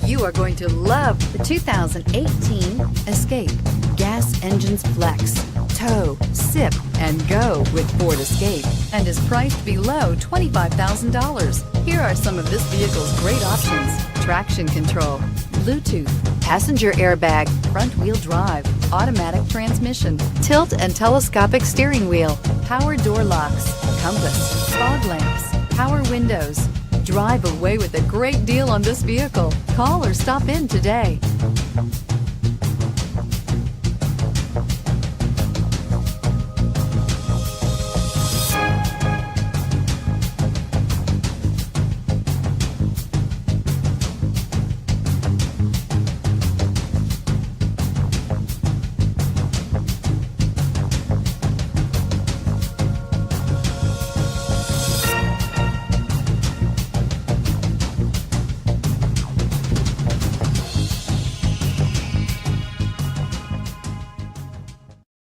You are going to love the 2018 Escape. Gas engines flex, tow, sip, and go with Ford Escape, and is priced below $25,000. Here are some of this vehicle's great options: traction control, Bluetooth, passenger airbag, front-wheel drive, automatic transmission, tilt and telescopic steering wheel, power door locks, compass, fog lamps, power windows. Drive away with a great deal on this vehicle. Call or stop in today.